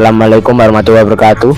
Assalamualaikum warahmatullahi wabarakatuh.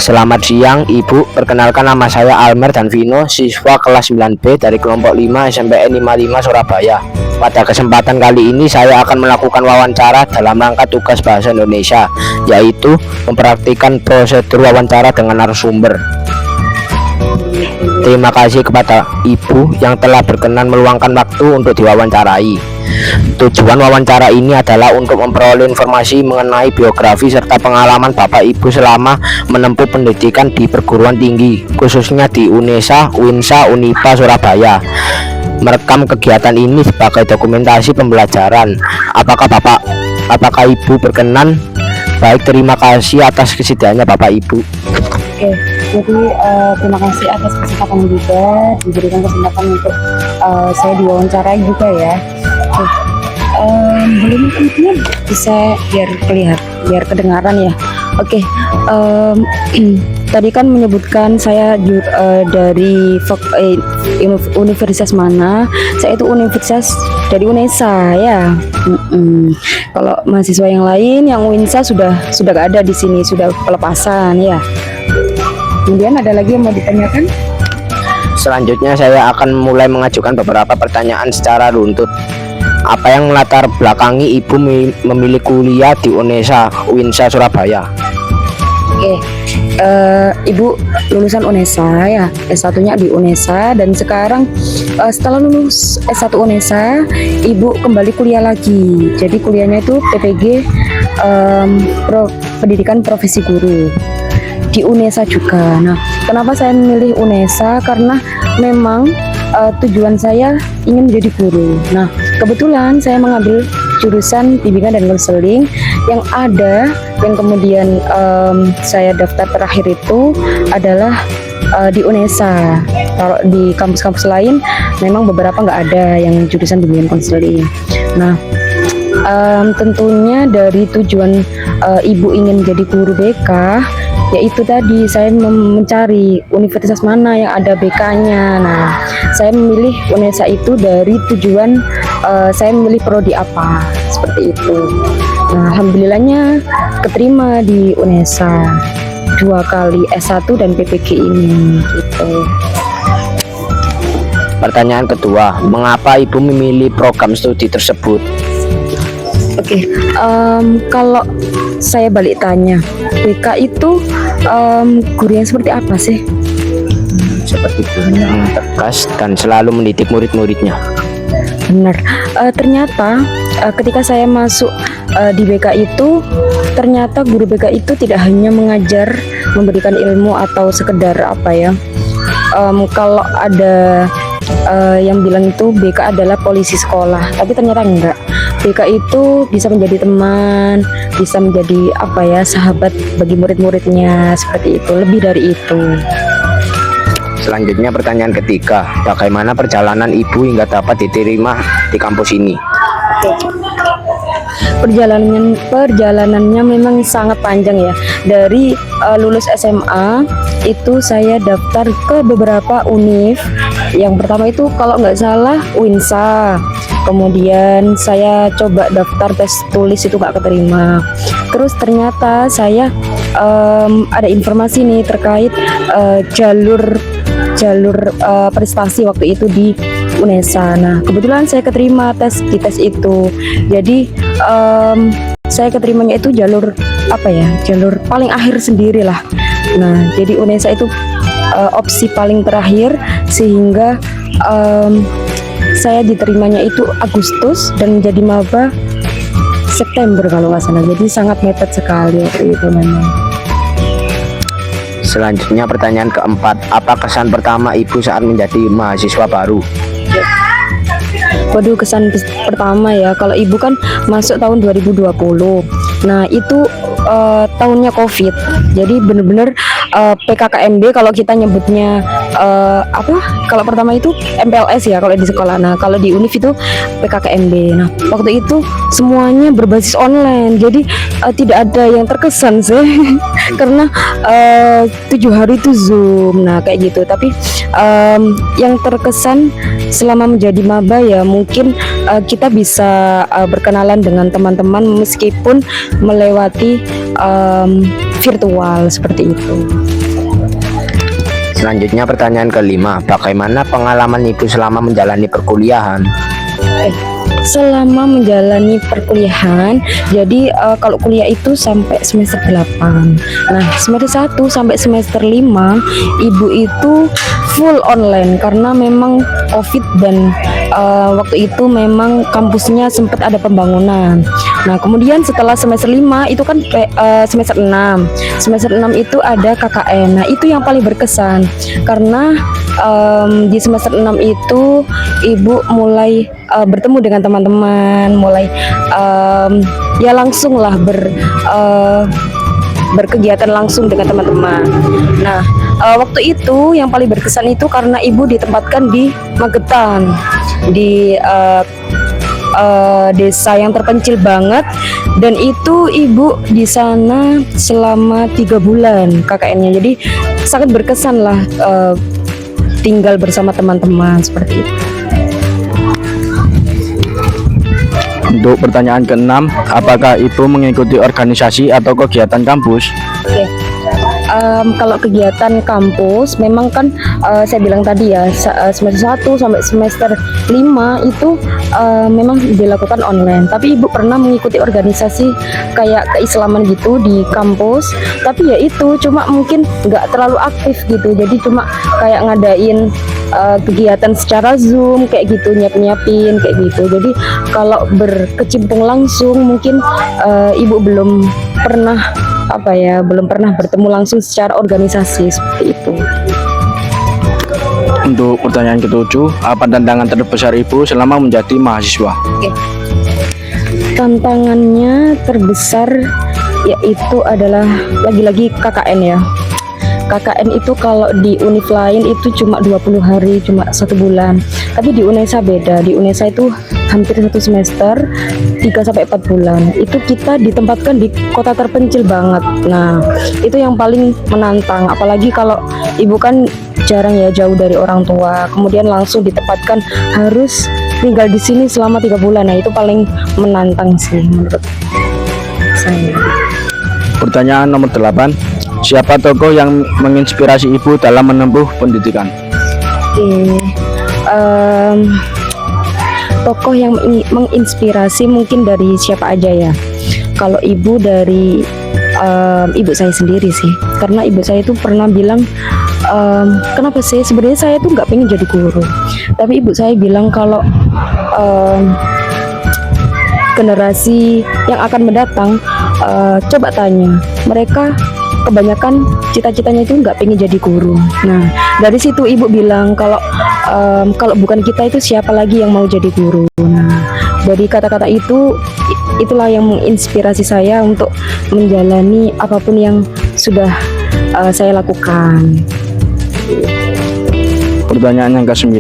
Selamat siang Ibu, perkenalkan nama saya Almer dan Vino, siswa kelas 9B dari kelompok 5 SMPN 55 Surabaya. Pada kesempatan kali ini saya akan melakukan wawancara dalam rangka tugas bahasa Indonesia, yaitu mempraktikkan prosedur wawancara dengan narasumber. Terima kasih kepada Ibu yang telah berkenan meluangkan waktu untuk diwawancarai. Tujuan wawancara ini adalah untuk memperoleh informasi mengenai biografi serta pengalaman Bapak Ibu selama menempuh pendidikan di perguruan tinggi, khususnya di UNESA, UINSA, UNIPA, Surabaya. Merekam kegiatan ini sebagai dokumentasi pembelajaran. Apakah Ibu berkenan? Baik, terima kasih atas kesediaannya Bapak Ibu. Oke, jadi terima kasih atas kesempatan juga diberikan kesempatan untuk saya diwawancarai juga ya. Boleh mungkin bisa biar kedengaran ya. Oke, tadi kan menyebutkan saya dari universitas mana. Saya itu universitas dari UNESA ya. Kalau mahasiswa yang lain yang UINSA sudah gak ada di sini, sudah pelepasan ya. Kemudian ada lagi yang mau ditanyakan? Selanjutnya saya akan mulai mengajukan beberapa pertanyaan secara runtut. Apa yang melatar belakangi Ibu memilih kuliah di UNESA, UINSA, Surabaya? Oke, Ibu lulusan UNESA ya, S1-nya di UNESA, dan sekarang setelah lulus S1 UNESA, Ibu kembali kuliah lagi. Jadi kuliahnya itu PPG, Pendidikan Profesi Guru di UNESA juga. Nah, kenapa saya memilih UNESA? Karena memang tujuan saya ingin menjadi guru. Nah, kebetulan saya mengambil jurusan bimbingan dan konseling yang kemudian saya daftar terakhir itu adalah di UNESA. Kalau di kampus-kampus lain memang beberapa nggak ada yang jurusan bimbingan konseling. Nah, tentunya dari tujuan Ibu ingin jadi guru BK, yaitu tadi saya mencari universitas mana yang ada BK-nya. Nah, saya memilih UNESA itu dari tujuan saya memilih prodi apa, seperti itu. Nah, alhamdulillahnya keterima di UNESA 2 kali S1 dan PPG ini gitu. Pertanyaan kedua, mengapa Ibu memilih program studi tersebut? Oke, kalau saya balik tanya, BK itu guru yang seperti apa sih? Seperti guru yang tegas dan selalu mendidik murid-muridnya. Benar, ternyata ketika saya masuk di BK itu, ternyata guru BK itu tidak hanya mengajar, memberikan ilmu atau sekedar apa ya. Kalau ada yang bilang itu BK adalah polisi sekolah, tapi ternyata enggak. BK itu bisa menjadi teman, bisa menjadi apa ya, sahabat bagi murid-muridnya, seperti itu, lebih dari itu. Selanjutnya pertanyaan ketiga, bagaimana perjalanan Ibu hingga dapat diterima di kampus ini? Perjalanannya memang sangat panjang ya. Dari lulus SMA itu saya daftar ke beberapa univ. Yang pertama itu kalau nggak salah UINSA. Kemudian saya coba daftar tes tulis, itu nggak keterima. Terus ternyata saya ada informasi nih terkait jalur prestasi waktu itu di UNESA. Nah, kebetulan saya keterima di tes itu. Jadi saya keterimanya itu jalur apa ya? Jalur paling akhir sendiri lah. Nah, jadi UNESA itu opsi paling terakhir, sehingga saya diterimanya itu Agustus dan menjadi maba September kalau nggak salah. Jadi sangat mepet sekali waktu itu memang. Selanjutnya pertanyaan keempat, apa kesan pertama Ibu saat menjadi mahasiswa baru? Waduh, kesan pertama ya, kalau Ibu kan masuk tahun 2020. Nah, itu tahunnya COVID. Jadi bener-bener PKKMB kalau kita nyebutnya kalau pertama itu MPLS ya kalau di sekolah. Nah, kalau di univ itu PKKMB. Nah, waktu itu semuanya berbasis online. Jadi tidak ada yang terkesan sih karena 7 hari itu Zoom. Nah, kayak gitu. Tapi yang terkesan selama menjadi maba ya mungkin kita bisa berkenalan dengan teman-teman meskipun melewati virtual seperti itu. Selanjutnya pertanyaan kelima, bagaimana pengalaman ibu selama menjalani perkuliahan? Selama menjalani perkuliahan, jadi kalau kuliah itu sampai semester 8. Nah, semester 1 sampai semester 5 ibu itu full online karena memang Covid dan waktu itu memang kampusnya sempat ada pembangunan. Nah, kemudian setelah semester 5 itu kan semester 6. Semester 6 itu ada KKN. Nah, itu yang paling berkesan karena di semester 6 itu ibu mulai bertemu dengan teman-teman, mulai ya langsung lah berkegiatan langsung dengan teman-teman. Nah, waktu itu yang paling berkesan itu karena ibu ditempatkan di Magetan, di desa yang terpencil banget, dan itu ibu di sana selama 3 bulan KKN-nya. Jadi sangat berkesan lah tinggal bersama teman-teman seperti itu. Untuk pertanyaan keenam, apakah ibu mengikuti organisasi atau kegiatan kampus? Oke. Kalau kegiatan kampus memang kan saya bilang tadi ya, semester 1 sampai semester 5 itu memang dilakukan online. Tapi ibu pernah mengikuti organisasi kayak keislaman gitu di kampus. Tapi ya itu cuma mungkin nggak terlalu aktif gitu. Jadi cuma kayak ngadain kegiatan secara Zoom kayak gitu, nyiapin kayak gitu. Jadi kalau berkecimpung langsung mungkin ibu belum pernah bertemu langsung secara organisasi seperti itu. Untuk pertanyaan ketujuh, apa tantangan terbesar ibu selama menjadi mahasiswa? Oke. Tantangannya terbesar yaitu adalah lagi-lagi KKN ya. KKN itu kalau di univ lain itu cuma 20 hari, cuma 1 bulan. Tapi di UNESA beda. Di UNESA itu hampir 1 semester, 3-4 bulan. Itu kita ditempatkan di kota terpencil banget. Nah, itu yang paling menantang. Apalagi kalau ibu kan jarang ya jauh dari orang tua. Kemudian langsung ditempatkan harus tinggal di sini selama 3 bulan. Nah, itu paling menantang sih menurut saya. Pertanyaan nomor 8, siapa tokoh yang menginspirasi ibu dalam menempuh pendidikan? Oke. Tokoh yang menginspirasi mungkin dari siapa aja ya. Kalau ibu dari ibu saya sendiri sih, karena ibu saya itu pernah bilang kenapa sih sebenarnya saya tuh nggak pengen jadi guru, tapi ibu saya bilang kalau generasi yang akan mendatang coba tanya mereka, kebanyakan cita-citanya itu nggak pengen jadi guru. Nah, dari situ ibu bilang kalau bukan kita itu siapa lagi yang mau jadi guru. Nah, dari kata-kata itulah yang menginspirasi saya untuk menjalani apapun yang sudah saya lakukan. Pertanyaan yang ke-9,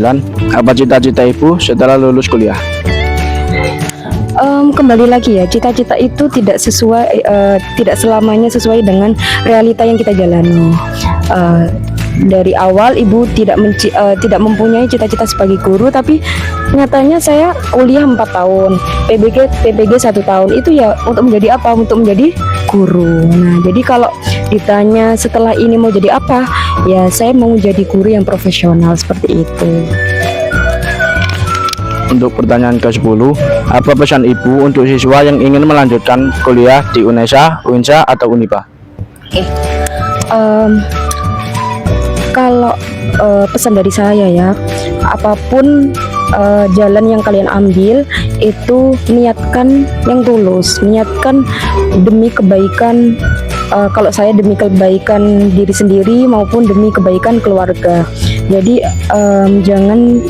apa cita-cita ibu setelah lulus kuliah? Kembali lagi ya, cita-cita itu tidak selamanya sesuai dengan realita yang kita jalani. Dari awal ibu tidak mempunyai cita-cita sebagai guru, tapi nyatanya saya kuliah 4 tahun, PPG 1 tahun, itu ya untuk menjadi apa? Untuk menjadi guru. Nah, jadi kalau ditanya setelah ini mau jadi apa, ya saya mau jadi guru yang profesional seperti itu. Untuk pertanyaan ke-10, apa pesan ibu untuk siswa yang ingin melanjutkan kuliah di UNESA, UINSA, atau UNIPA? Oke. Kalau pesan dari saya ya, apapun jalan yang kalian ambil itu niatkan yang tulus, niatkan demi kebaikan. Kalau saya demi kebaikan diri sendiri maupun demi kebaikan keluarga. Jadi jangan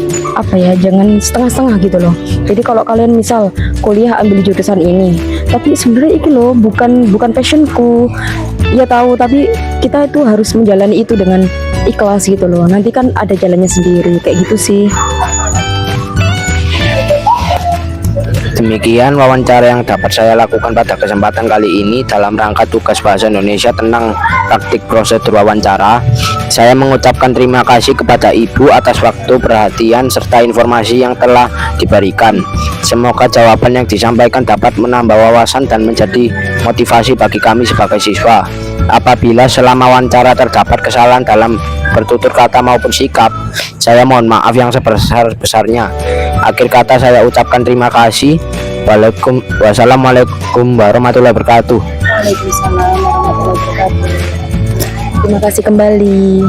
setengah-setengah gitu loh. Jadi kalau kalian misal kuliah ambil jurusan ini, tapi sebenarnya ini loh bukan passionku, ya tahu, tapi kita itu harus menjalani itu dengan ikhlas gitu loh. Nanti kan ada jalannya sendiri, kayak gitu sih. Demikian wawancara yang dapat saya lakukan pada kesempatan kali ini dalam rangka tugas bahasa Indonesia tentang praktik prosedur wawancara. Saya mengucapkan terima kasih kepada Ibu atas waktu, perhatian, serta informasi yang telah diberikan. Semoga jawaban yang disampaikan dapat menambah wawasan dan menjadi motivasi bagi kami sebagai siswa. Apabila selama wawancara terdapat kesalahan dalam bertutur kata maupun sikap, saya mohon maaf yang sebesar-besarnya. Akhir kata saya ucapkan terima kasih. Wassalamualaikum warahmatullahi wabarakatuh. Waalaikumsalam warahmatullahi wabarakatuh. Terima kasih kembali.